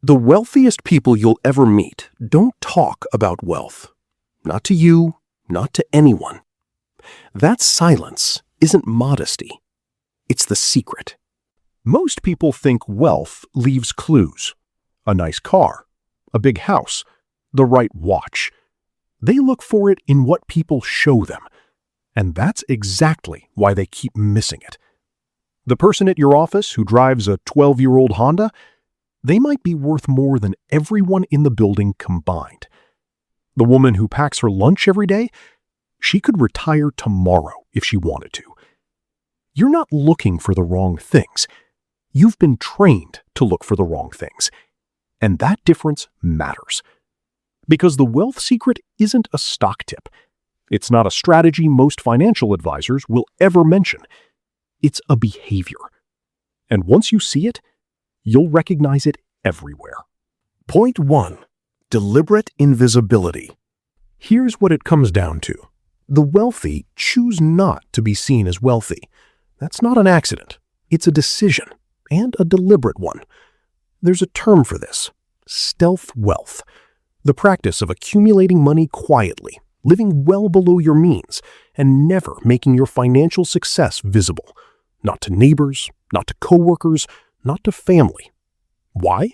The wealthiest people you'll ever meet don't talk about wealth. Not to you, not to anyone. That silence isn't modesty. It's the secret. Most people think wealth leaves clues. A nice car, a big house, the right watch. They look for it in what people show them. And that's exactly why they keep missing it. The person at your office who drives a 12-year-old Honda, they might be worth more than everyone in the building combined. The woman who packs her lunch every day, she could retire tomorrow if she wanted to. You're not looking for the wrong things. You've been trained to look for the wrong things. And that difference matters. Because the wealth secret isn't a stock tip. It's not a strategy most financial advisors will ever mention. It's a behavior. And once you see it, you'll recognize it everywhere. Point 1. Deliberate invisibility. Here's what it comes down to. The wealthy choose not to be seen as wealthy. That's not an accident. It's a decision, and a deliberate one. There's a term for this: stealth wealth. The practice of accumulating money quietly, living well below your means, and never making your financial success visible. Not to neighbors, not to coworkers, not to family. Why?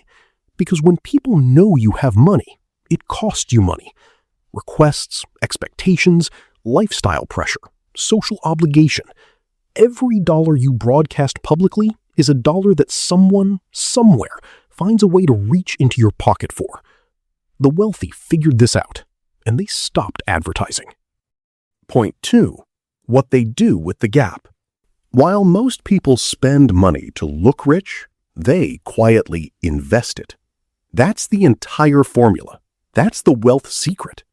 Because when people know you have money, it costs you money. Requests, expectations, lifestyle pressure, social obligation. Every dollar you broadcast publicly is a dollar that someone, somewhere, finds a way to reach into your pocket for. The wealthy figured this out, and they stopped advertising. Point 2. What they do with the gap. While most people spend money to look rich, they quietly invest it. That's the entire formula. That's the wealth secret.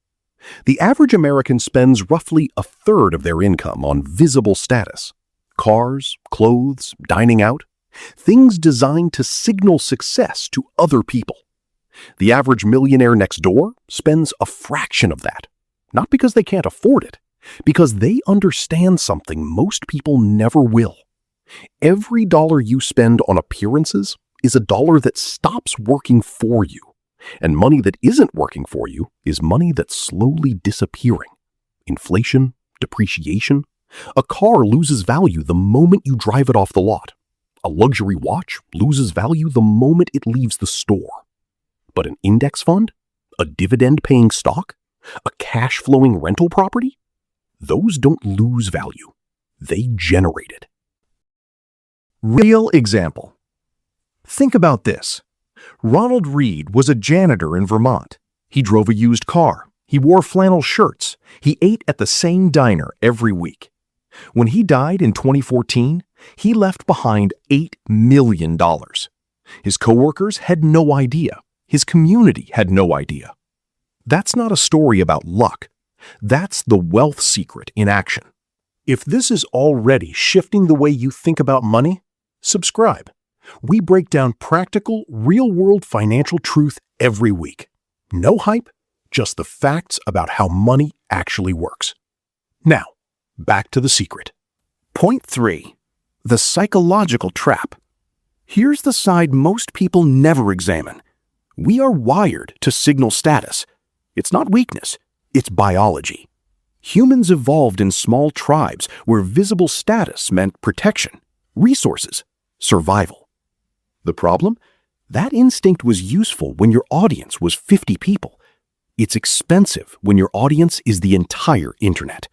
The average American spends roughly a third of their income on visible status. Cars, clothes, dining out. Things designed to signal success to other people. The average millionaire next door spends a fraction of that. Not because they can't afford it, because they understand something most people never will. Every dollar you spend on appearances is a dollar that stops working for you. And money that isn't working for you is money that's slowly disappearing. Inflation, depreciation. A car loses value the moment you drive it off the lot. A luxury watch loses value the moment it leaves the store. But an index fund? A dividend-paying stock? A cash-flowing rental property? Those don't lose value. They generate it. Real example. Think about this. Ronald Reed was a janitor in Vermont. He drove a used car. He wore flannel shirts. He ate at the same diner every week. When he died in 2014, he left behind $8 million. His coworkers had no idea. His community had no idea. That's not a story about luck. That's the wealth secret in action. If this is already shifting the way you think about money, subscribe. We break down practical, real-world financial truth every week. No hype, just the facts about how money actually works. Now, back to the secret. Point 3. The psychological trap. Here's the side most people never examine. We are wired to signal status. It's not weakness, it's biology. Humans evolved in small tribes where visible status meant protection, resources, survival. The problem? That instinct was useful when your audience was 50 people. It's expensive when your audience is the entire internet.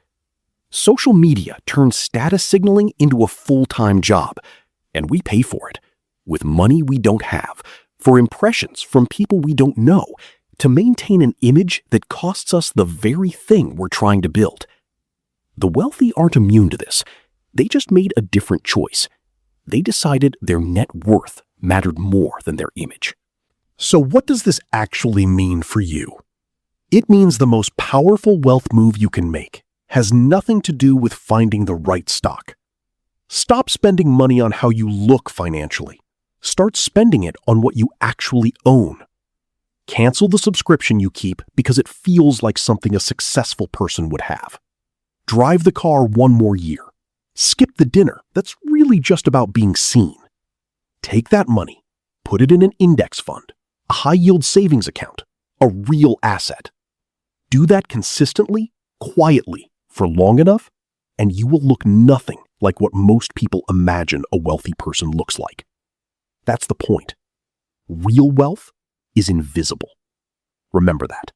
Social media turns status signaling into a full-time job, and we pay for it, with money we don't have, for impressions from people we don't know, to maintain an image that costs us the very thing we're trying to build. The wealthy aren't immune to this. They just made a different choice. They decided their net worth mattered more than their image. So what does this actually mean for you? It means the most powerful wealth move you can make has nothing to do with finding the right stock. Stop spending money on how you look financially. Start spending it on what you actually own. Cancel the subscription you keep because it feels like something a successful person would have. Drive the car one more year. Skip the dinner that's really just about being seen. Take that money, put it in an index fund, a high-yield savings account, a real asset. Do that consistently, quietly, for long enough, and you will look nothing like what most people imagine a wealthy person looks like. That's the point. Real wealth is invisible. Remember that.